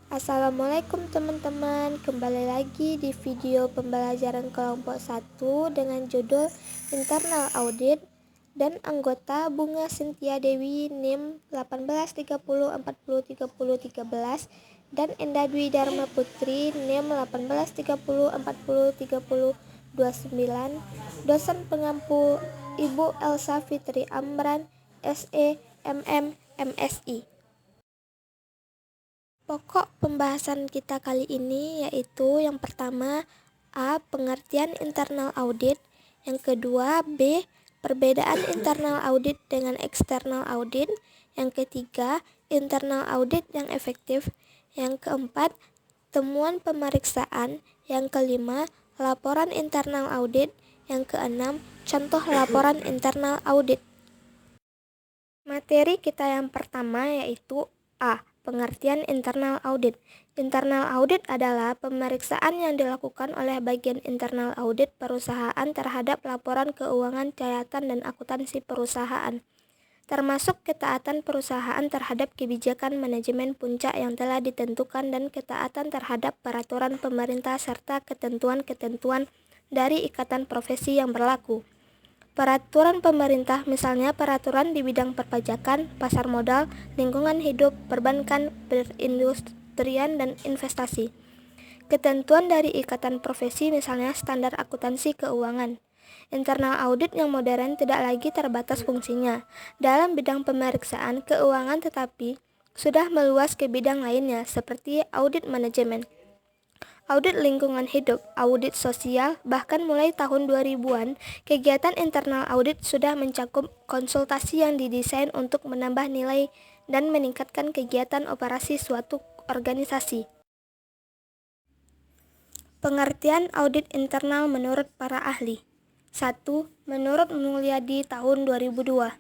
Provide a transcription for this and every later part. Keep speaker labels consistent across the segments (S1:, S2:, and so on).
S1: Assalamualaikum teman-teman, kembali lagi di video pembelajaran kelompok 1 dengan judul Internal Audit dan anggota Bunga Cynthia Dewi NIM 1830403013 dan Endah Dwi Dharma Putri NIM 1830403029, dosen pengampu Ibu Elsa Fitri Amran, SE, MM, MSI. Pokok pembahasan kita kali ini yaitu yang pertama A. Pengertian internal audit, yang kedua B. Perbedaan internal audit dengan external audit, yang ketiga internal audit yang efektif, yang keempat temuan pemeriksaan, yang kelima laporan internal audit, yang keenam contoh laporan internal audit. Materi kita yang pertama yaitu A. Pengertian internal audit. Internal audit adalah pemeriksaan yang dilakukan oleh bagian internal audit perusahaan terhadap laporan keuangan, catatan, dan akuntansi perusahaan, termasuk ketaatan perusahaan terhadap kebijakan manajemen puncak yang telah ditentukan dan ketaatan terhadap peraturan pemerintah serta ketentuan-ketentuan dari ikatan profesi yang berlaku. Peraturan pemerintah misalnya peraturan di bidang perpajakan, pasar modal, lingkungan hidup, perbankan, perindustrian, dan investasi. Ketentuan dari ikatan profesi misalnya standar akuntansi keuangan. Internal audit yang modern tidak lagi terbatas fungsinya dalam bidang pemeriksaan keuangan tetapi sudah meluas ke bidang lainnya seperti audit manajemen, audit lingkungan hidup, audit sosial, bahkan mulai tahun 2000-an, kegiatan internal audit sudah mencakup konsultasi yang didesain untuk menambah nilai dan meningkatkan kegiatan operasi suatu organisasi. Pengertian audit internal menurut para ahli. 1. Menurut Mulyadi tahun 2002.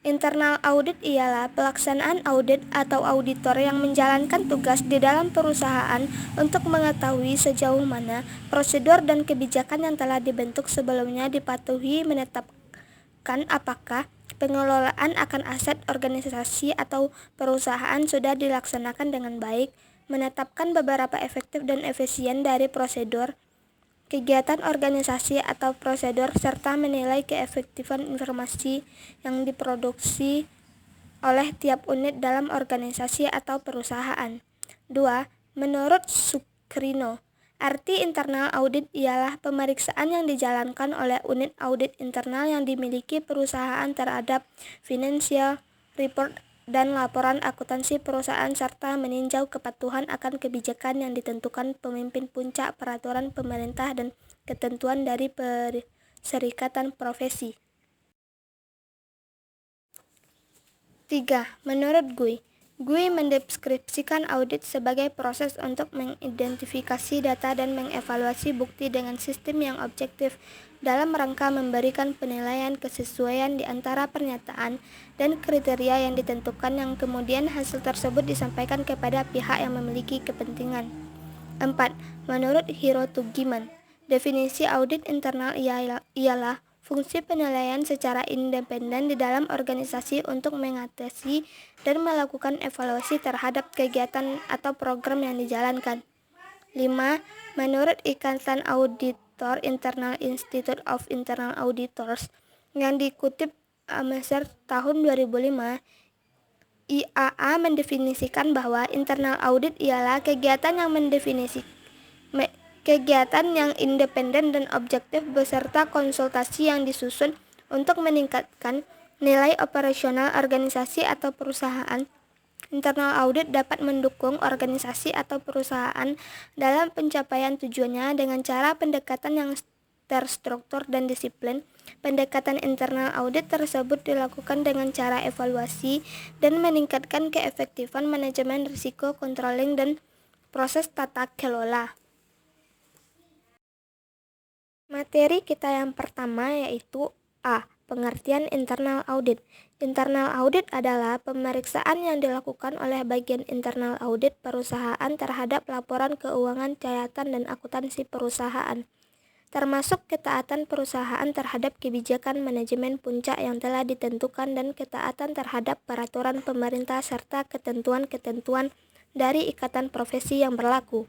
S1: Internal audit ialah pelaksanaan audit atau auditor yang menjalankan tugas di dalam perusahaan untuk mengetahui sejauh mana prosedur dan kebijakan yang telah dibentuk sebelumnya dipatuhi, menetapkan apakah pengelolaan akan aset organisasi atau perusahaan sudah dilaksanakan dengan baik, menetapkan beberapa efektif dan efisien dari prosedur, kegiatan organisasi atau prosedur, serta menilai keefektifan informasi yang diproduksi oleh tiap unit dalam organisasi atau perusahaan. 2. Menurut Sukrino, arti internal audit ialah pemeriksaan yang dijalankan oleh unit audit internal yang dimiliki perusahaan terhadap financial report dan laporan akuntansi perusahaan serta meninjau kepatuhan akan kebijakan yang ditentukan pemimpin puncak, peraturan pemerintah, dan ketentuan dari perserikatan profesi. 3. Menurut GUI mendeskripsikan audit sebagai proses untuk mengidentifikasi data dan mengevaluasi bukti dengan sistem yang objektif dalam rangka memberikan penilaian kesesuaian di antara pernyataan dan kriteria yang ditentukan yang kemudian hasil tersebut disampaikan kepada pihak yang memiliki kepentingan. 4. Menurut Hirotugiman, definisi audit internal ialah fungsi penilaian secara independen di dalam organisasi untuk mengatasi dan melakukan evaluasi terhadap kegiatan atau program yang dijalankan. 5. Menurut Ikatan Auditor Internal Institute of Internal Auditors yang dikutip Mercer tahun 2005, IAA mendefinisikan bahwa internal audit ialah kegiatan yang independen dan objektif beserta konsultasi yang disusun untuk meningkatkan nilai operasional organisasi atau perusahaan. Internal audit dapat mendukung organisasi atau perusahaan dalam pencapaian tujuannya dengan cara pendekatan yang terstruktur dan disiplin. Pendekatan internal audit tersebut dilakukan dengan cara evaluasi dan meningkatkan keefektifan manajemen risiko, controlling, dan proses tata kelola. Materi kita yang pertama yaitu A. Pengertian internal audit. Internal audit adalah pemeriksaan yang dilakukan oleh bagian internal audit perusahaan terhadap laporan keuangan, catatan, dan akuntansi perusahaan, termasuk ketaatan perusahaan terhadap kebijakan manajemen puncak yang telah ditentukan dan ketaatan terhadap peraturan pemerintah serta ketentuan-ketentuan dari ikatan profesi yang berlaku.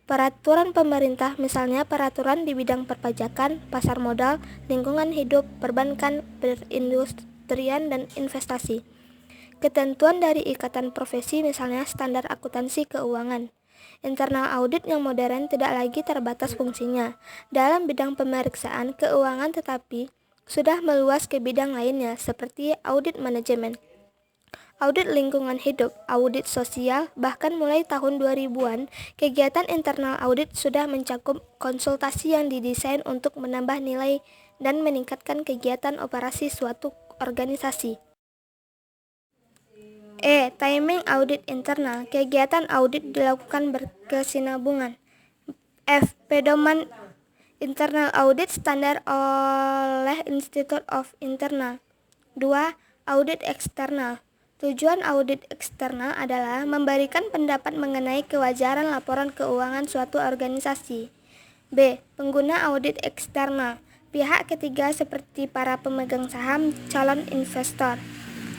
S1: Peraturan pemerintah, misalnya peraturan di bidang perpajakan, pasar modal, lingkungan hidup, perbankan, perindustrian, dan investasi. Ketentuan dari ikatan profesi, misalnya standar akuntansi keuangan. Internal audit yang modern tidak lagi terbatas fungsinya dalam bidang pemeriksaan keuangan, tetapi sudah meluas ke bidang lainnya seperti audit manajemen, audit lingkungan hidup, audit sosial, bahkan mulai tahun 2000-an, kegiatan internal audit sudah mencakup konsultasi yang didesain untuk menambah nilai dan meningkatkan kegiatan operasi suatu organisasi. Timing audit internal. Kegiatan audit dilakukan berkesinambungan. Pedoman internal audit standar oleh Institute of Internal. 2. Audit eksternal. Tujuan audit eksternal adalah memberikan pendapat mengenai kewajaran laporan keuangan suatu organisasi. B. Pengguna audit eksternal. Pihak ketiga seperti para pemegang saham, calon investor.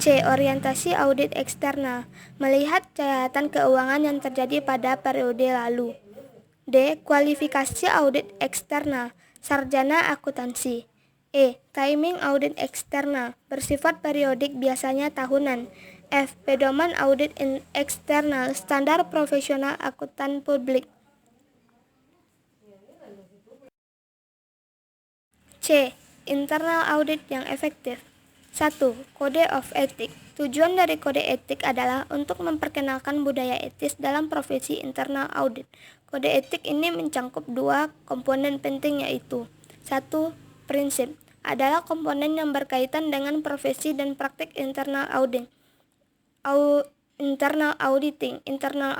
S1: C. Orientasi audit eksternal. Melihat kejahatan keuangan yang terjadi pada periode lalu. D. Kualifikasi audit eksternal. Sarjana akuntansi. Timing audit eksternal. Bersifat periodik, biasanya tahunan. F. Pedoman audit eksternal. Standar profesional akuntan publik. C. Internal audit yang efektif. 1. Kode of Ethics. Tujuan dari kode etik adalah untuk memperkenalkan budaya etis dalam profesi internal audit. Kode etik ini mencakup dua komponen penting, yaitu 1. Prinsip adalah komponen yang berkaitan dengan profesi dan praktik internal audit. Internal auditing. Internal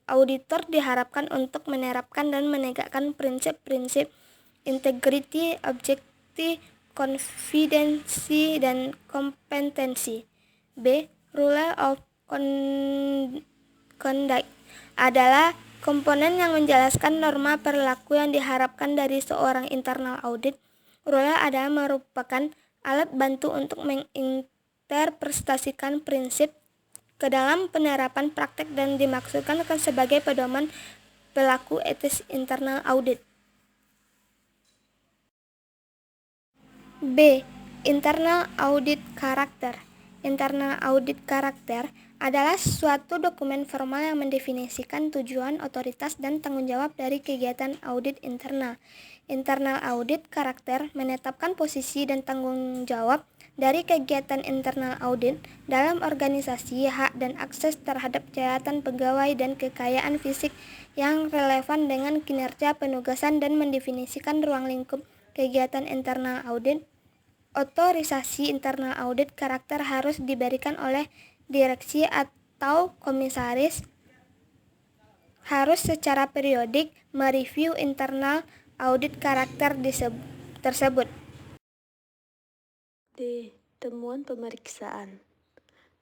S1: auditor diharapkan untuk menerapkan dan menegakkan prinsip-prinsip integrity, objektif, konfidensi, dan kompetensi. B. Rule of conduct adalah komponen yang menjelaskan norma perilaku yang diharapkan dari seorang internal audit. Rule adalah merupakan alat bantu untuk menginterpretasikan prinsip ke dalam penerapan praktek dan dimaksudkan sebagai pedoman perilaku etis internal audit. B. Internal audit karakter. Internal audit karakter adalah suatu dokumen formal yang mendefinisikan tujuan, otoritas, dan tanggung jawab dari kegiatan audit internal. Internal audit karakter menetapkan posisi dan tanggung jawab dari kegiatan internal audit dalam organisasi, hak dan akses terhadap kejahatan pegawai dan kekayaan fisik yang relevan dengan kinerja penugasan, dan mendefinisikan ruang lingkup kegiatan internal audit. Otorisasi internal audit karakter harus diberikan oleh direksi atau komisaris, harus secara periodik mereview internal audit karakter tersebut.
S2: D. Temuan pemeriksaan.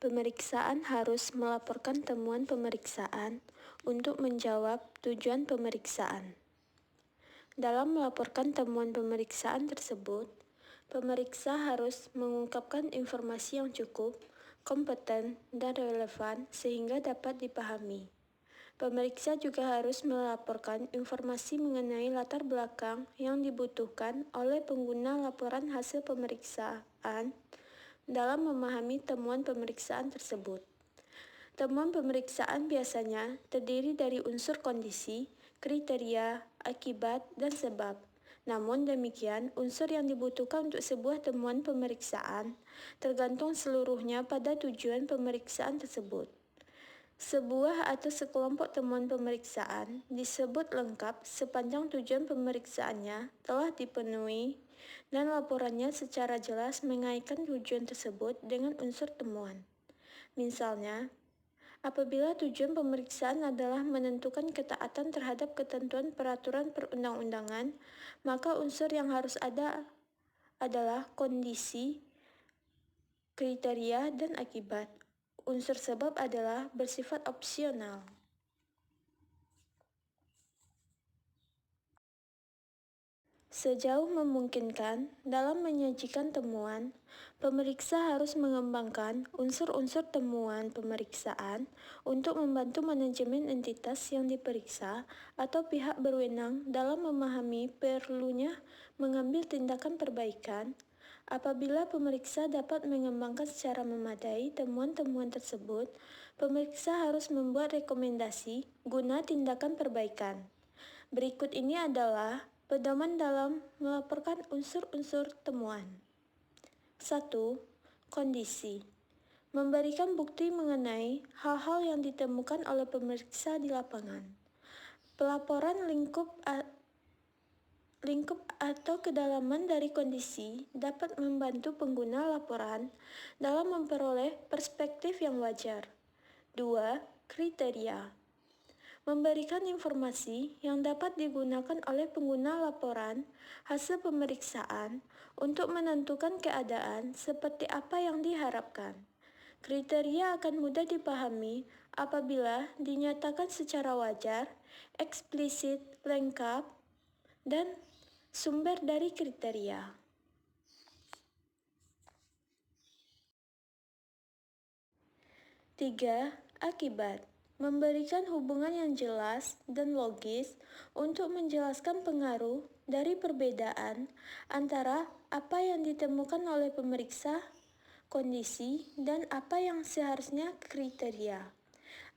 S2: Pemeriksaan harus melaporkan temuan pemeriksaan untuk menjawab tujuan pemeriksaan. Dalam melaporkan temuan pemeriksaan tersebut, pemeriksa harus mengungkapkan informasi yang cukup, kompeten, dan relevan sehingga dapat dipahami. Pemeriksa juga harus melaporkan informasi mengenai latar belakang yang dibutuhkan oleh pengguna laporan hasil pemeriksaan dalam memahami temuan pemeriksaan tersebut. Temuan pemeriksaan biasanya terdiri dari unsur kondisi, kriteria, akibat, dan sebab. Namun demikian, unsur yang dibutuhkan untuk sebuah temuan pemeriksaan tergantung seluruhnya pada tujuan pemeriksaan tersebut. Sebuah atau sekelompok temuan pemeriksaan disebut lengkap sepanjang tujuan pemeriksaannya telah dipenuhi dan laporannya secara jelas mengaitkan tujuan tersebut dengan unsur temuan. Misalnya, apabila tujuan pemeriksaan adalah menentukan ketaatan terhadap ketentuan peraturan perundang-undangan, maka unsur yang harus ada adalah kondisi, kriteria, dan akibat. Unsur sebab adalah bersifat opsional. Sejauh memungkinkan, dalam menyajikan temuan, pemeriksa harus mengembangkan unsur-unsur temuan pemeriksaan untuk membantu manajemen entitas yang diperiksa atau pihak berwenang dalam memahami perlunya mengambil tindakan perbaikan. Apabila pemeriksa dapat mengembangkan secara memadai temuan-temuan tersebut, pemeriksa harus membuat rekomendasi guna tindakan perbaikan. Berikut ini adalah pedoman dalam melaporkan unsur-unsur temuan. 1. Kondisi. Memberikan bukti mengenai hal-hal yang ditemukan oleh pemeriksa di lapangan. Pelaporan lingkup atau kedalaman dari kondisi dapat membantu pengguna laporan dalam memperoleh perspektif yang wajar. 2. Kriteria. Memberikan informasi yang dapat digunakan oleh pengguna laporan hasil pemeriksaan untuk menentukan keadaan seperti apa yang diharapkan. Kriteria akan mudah dipahami apabila dinyatakan secara wajar, eksplisit, lengkap, dan sumber dari kriteria. 3. Akibat. Memberikan hubungan yang jelas dan logis untuk menjelaskan pengaruh dari perbedaan antara apa yang ditemukan oleh pemeriksa, kondisi, dan apa yang seharusnya kriteria.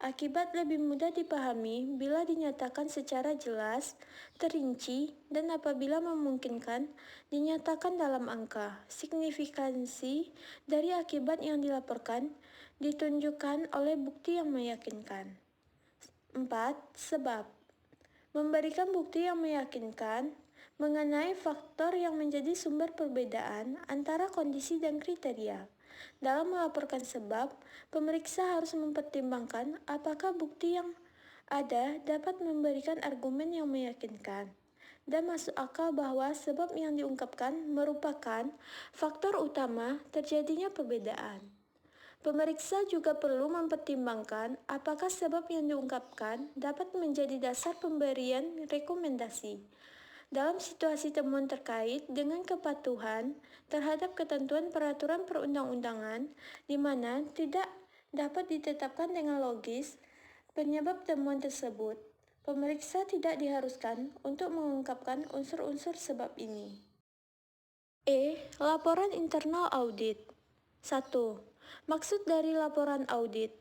S2: Akibat lebih mudah dipahami bila dinyatakan secara jelas, terinci, dan apabila memungkinkan, dinyatakan dalam angka. Signifikansi dari akibat yang dilaporkan ditunjukkan oleh bukti yang meyakinkan. 4. Sebab. Memberikan bukti yang meyakinkan mengenai faktor yang menjadi sumber perbedaan antara kondisi dan kriteria. Dalam melaporkan sebab, pemeriksa harus mempertimbangkan apakah bukti yang ada dapat memberikan argumen yang meyakinkan dan masuk akal bahwa sebab yang diungkapkan merupakan faktor utama terjadinya perbedaan. Pemeriksa juga perlu mempertimbangkan apakah sebab yang diungkapkan dapat menjadi dasar pemberian rekomendasi. Dalam situasi temuan terkait dengan kepatuhan terhadap ketentuan peraturan perundang-undangan di mana tidak dapat ditetapkan dengan logis penyebab temuan tersebut, pemeriksa tidak diharuskan untuk mengungkapkan unsur-unsur sebab ini. Laporan internal audit. 1. Maksud dari laporan audit.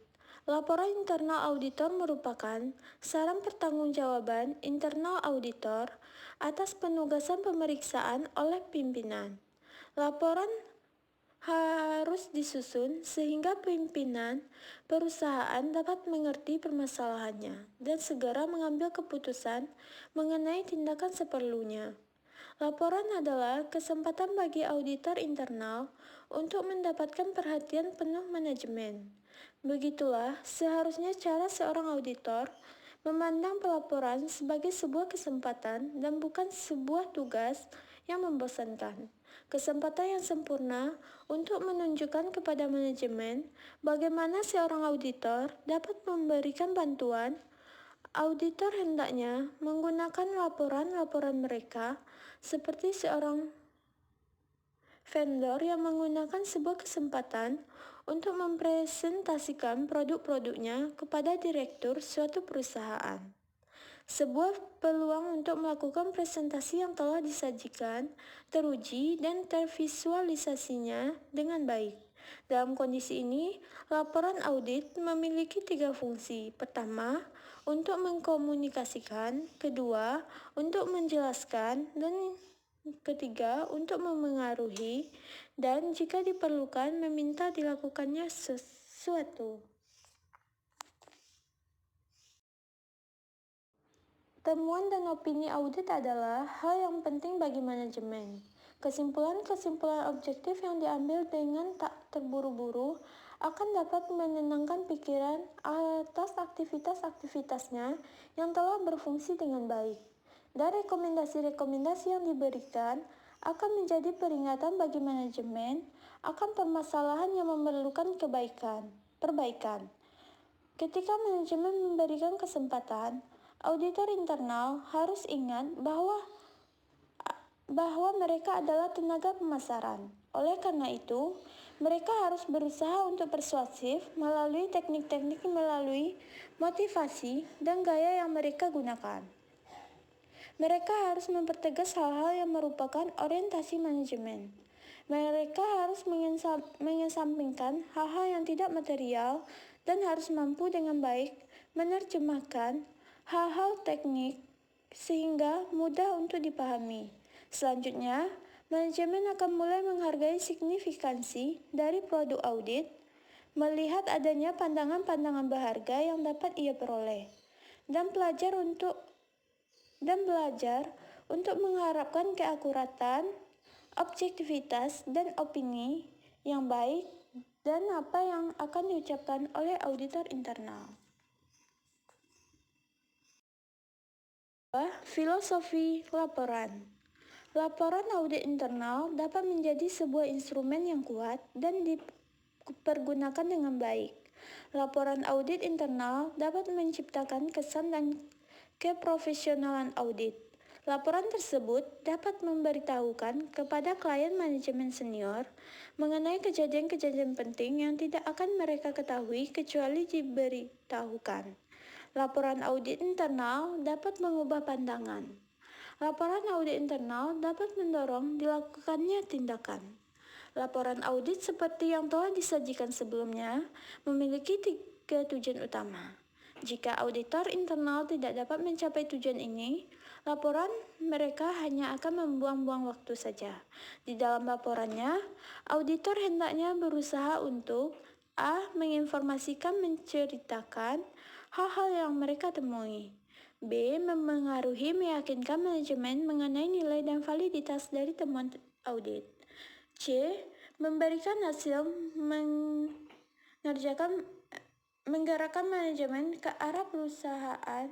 S2: Laporan internal auditor merupakan saran pertanggungjawaban internal auditor atas penugasan pemeriksaan oleh pimpinan. Laporan harus disusun sehingga pimpinan perusahaan dapat mengerti permasalahannya dan segera mengambil keputusan mengenai tindakan seperlunya. Laporan adalah kesempatan bagi auditor internal untuk mendapatkan perhatian penuh manajemen. Begitulah seharusnya cara seorang auditor memandang pelaporan sebagai sebuah kesempatan dan bukan sebuah tugas yang membosankan. Kesempatan yang sempurna untuk menunjukkan kepada manajemen bagaimana seorang auditor dapat memberikan bantuan. Auditor hendaknya menggunakan laporan-laporan mereka seperti seorang vendor yang menggunakan sebuah kesempatan untuk mempresentasikan produk-produknya kepada direktur suatu perusahaan. Sebuah peluang untuk melakukan presentasi yang telah disajikan, teruji, dan tervisualisasinya dengan baik. Dalam kondisi ini, laporan audit memiliki 3 fungsi. Pertama, untuk mengkomunikasikan. Kedua, untuk menjelaskan. Dan ketiga, untuk memengaruhi. Dan jika diperlukan, meminta dilakukannya sesuatu. Temuan dan opini audit adalah hal yang penting bagi manajemen. Kesimpulan-kesimpulan objektif yang diambil dengan tak terburu-buru akan dapat menenangkan pikiran atas aktivitas-aktivitasnya yang telah berfungsi dengan baik. Dan rekomendasi-rekomendasi yang diberikan akan menjadi peringatan bagi manajemen akan permasalahan yang memerlukan perbaikan. Ketika manajemen memberikan kesempatan, auditor internal harus ingat bahwa bahwa mereka adalah tenaga pemasaran. Oleh karena itu, mereka harus berusaha untuk persuasif melalui teknik-teknik melalui motivasi dan gaya yang mereka gunakan. Mereka harus mempertegas hal-hal yang merupakan orientasi manajemen. Mereka harus mengesampingkan hal-hal yang tidak material dan harus mampu dengan baik menerjemahkan hal-hal teknik sehingga mudah untuk dipahami. Selanjutnya, manajemen akan mulai menghargai signifikansi dari produk audit, melihat adanya pandangan-pandangan berharga yang dapat ia peroleh, dan belajar untuk mengharapkan keakuratan, objektivitas, dan opini yang baik dan apa yang akan diucapkan oleh auditor internal. Filosofi laporan. Laporan audit internal dapat menjadi sebuah instrumen yang kuat dan dipergunakan dengan baik. Laporan audit internal dapat menciptakan kesan dan keprofesionalan audit. Laporan tersebut dapat memberitahukan kepada klien manajemen senior mengenai kejadian-kejadian penting yang tidak akan mereka ketahui kecuali diberitahukan. Laporan audit internal dapat mengubah pandangan. Laporan audit internal dapat mendorong dilakukannya tindakan. Laporan audit seperti yang telah disajikan sebelumnya memiliki 3 tujuan utama. Jika auditor internal tidak dapat mencapai tujuan ini, laporan mereka hanya akan membuang-buang waktu saja. Di dalam laporannya, auditor hendaknya berusaha untuk A. Menginformasikan, menceritakan hal-hal yang mereka temui. B. Memengaruhi, meyakinkan manajemen mengenai nilai dan validitas dari temuan audit. C. Memberikan hasil menggerakkan manajemen ke arah perusahaan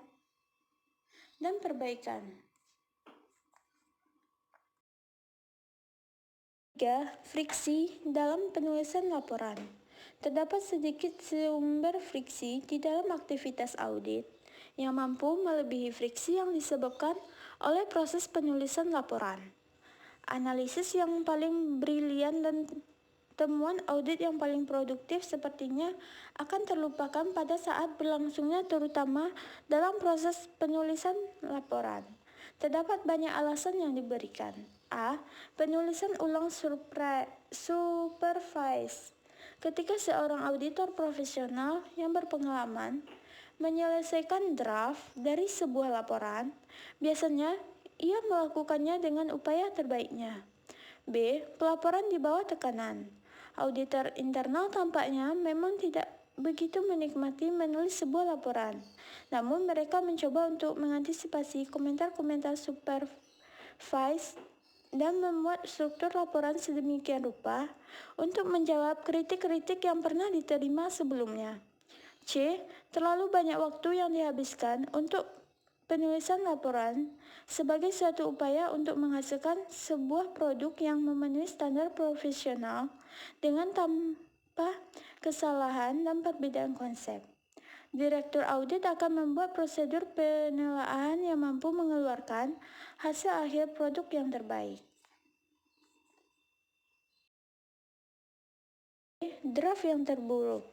S2: dan perbaikan. 3. Friksi dalam penulisan laporan. Terdapat sedikit sumber friksi di dalam aktivitas audit yang mampu melebihi friksi yang disebabkan oleh proses penulisan laporan. Analisis yang paling brilian dan temuan audit yang paling produktif sepertinya akan terlupakan pada saat berlangsungnya, terutama dalam proses penulisan laporan. Terdapat banyak alasan yang diberikan. A. Penulisan ulang supervise. Ketika seorang auditor profesional yang berpengalaman menyelesaikan draft dari sebuah laporan, biasanya ia melakukannya dengan upaya terbaiknya. B. Pelaporan di bawah tekanan. Auditor internal tampaknya memang tidak begitu menikmati menulis sebuah laporan. Namun mereka mencoba untuk mengantisipasi komentar-komentar supervise dan membuat struktur laporan sedemikian rupa untuk menjawab kritik-kritik yang pernah diterima sebelumnya. C. Terlalu banyak waktu yang dihabiskan untuk penulisan laporan sebagai suatu upaya untuk menghasilkan sebuah produk yang memenuhi standar profesional dengan tanpa kesalahan dan perbedaan konsep. Direktur audit akan membuat prosedur penilaian yang mampu mengeluarkan hasil akhir produk yang terbaik. Draft yang terburuk.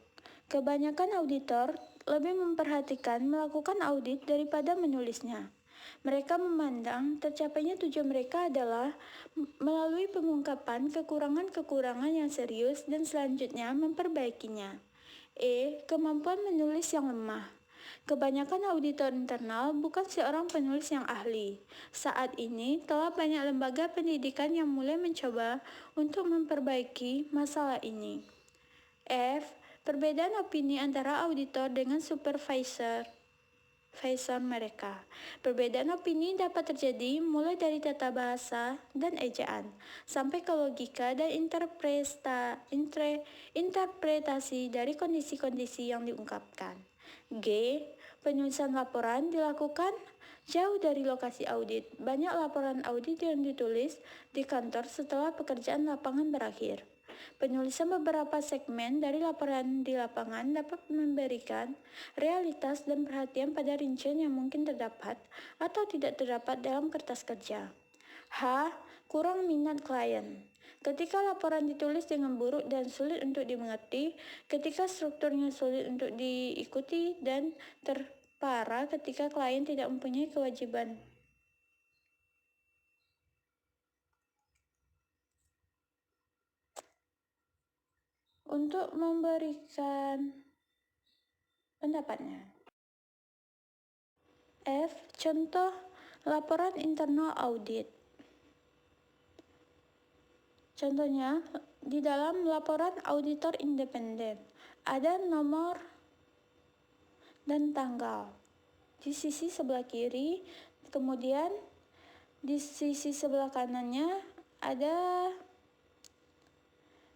S2: Kebanyakan auditor lebih memperhatikan melakukan audit daripada menulisnya. Mereka memandang tercapainya tujuan mereka adalah melalui pengungkapan kekurangan-kekurangan yang serius dan selanjutnya memperbaikinya. E. Kemampuan menulis yang lemah. Kebanyakan auditor internal bukan seorang penulis yang ahli. Saat ini telah banyak lembaga pendidikan yang mulai mencoba untuk memperbaiki masalah ini. F. Perbedaan opini antara auditor dengan supervisor mereka. Perbedaan opini dapat terjadi mulai dari tata bahasa dan ejaan, sampai ke logika dan interpretasi dari kondisi-kondisi yang diungkapkan. G. Penulisan laporan dilakukan jauh dari lokasi audit. Banyak laporan audit yang ditulis di kantor setelah pekerjaan lapangan berakhir. Penulisan beberapa segmen dari laporan di lapangan dapat memberikan realitas dan perhatian pada rincian yang mungkin terdapat atau tidak terdapat dalam kertas kerja. H. kurang minat klien. Ketika laporan ditulis dengan buruk dan sulit untuk dimengerti, ketika strukturnya sulit untuk diikuti, dan terparah ketika klien tidak mempunyai kewajiban. Untuk memberikan pendapatnya. F. Contoh laporan internal audit. Contohnya, di dalam laporan auditor independen, ada nomor dan tanggal di sisi sebelah kiri, kemudian di sisi sebelah kanannya ada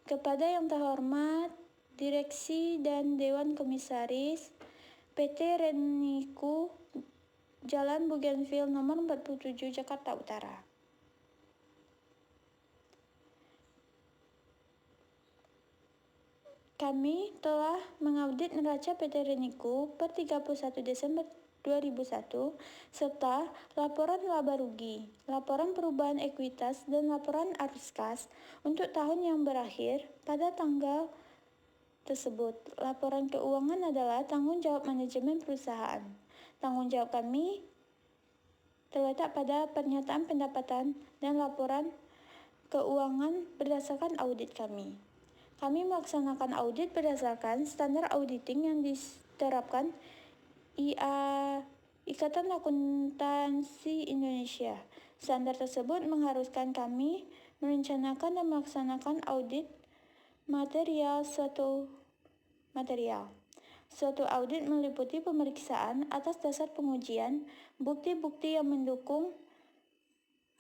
S2: kepada yang terhormat Direksi dan Dewan Komisaris PT Reniku Jalan Bougainville nomor 47 Jakarta Utara. Kami telah mengaudit neraca PT Reniku per 31 Desember 2001 serta laporan laba rugi, laporan perubahan ekuitas, dan laporan arus kas untuk tahun yang berakhir pada tanggal tersebut. Laporan keuangan adalah tanggung jawab manajemen perusahaan. Tanggung jawab kami terletak pada pernyataan pendapatan dan laporan keuangan berdasarkan audit kami. Kami melaksanakan audit berdasarkan standar auditing yang diterapkan Ikatan Akuntansi Indonesia. Standar tersebut mengharuskan kami merencanakan dan melaksanakan audit material. Suatu audit meliputi pemeriksaan atas dasar pengujian, bukti-bukti yang mendukung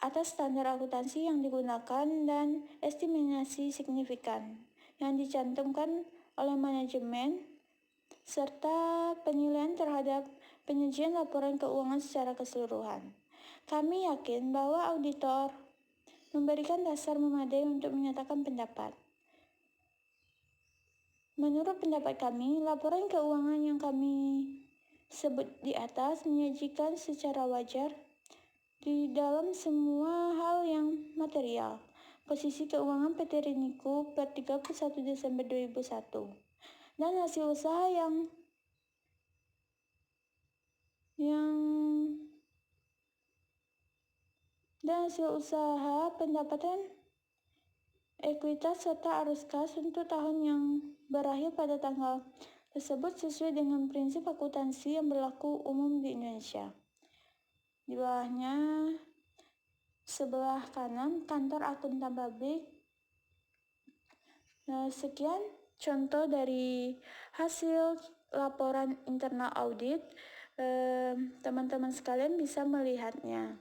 S2: atas standar akuntansi yang digunakan, dan estimasi signifikan yang dicantumkan oleh manajemen, serta penilaian terhadap penyajian laporan keuangan secara keseluruhan. Kami yakin bahwa auditor memberikan dasar memadai untuk menyatakan pendapat. Menurut pendapat kami, laporan keuangan yang kami sebut di atas menyajikan secara wajar di dalam semua hal yang material posisi keuangan PT Reniku per 31 Desember 2001 dan hasil usaha pendapatan ekuitas serta arus kas untuk tahun yang berakhir pada tanggal tersebut sesuai dengan prinsip akuntansi yang berlaku umum di Indonesia. Di bawahnya sebelah kanan kantor akuntan publik. Sekian contoh dari hasil laporan internal audit. Teman-teman sekalian bisa melihatnya.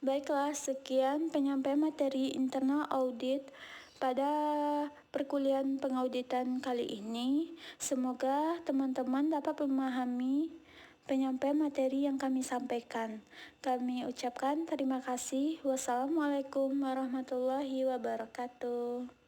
S2: Baiklah, sekian penyampaian materi internal audit pada perkuliahan pengauditan kali ini. Semoga teman-teman dapat memahami penyampaian materi yang kami sampaikan. Kami ucapkan terima kasih. Wassalamualaikum warahmatullahi wabarakatuh.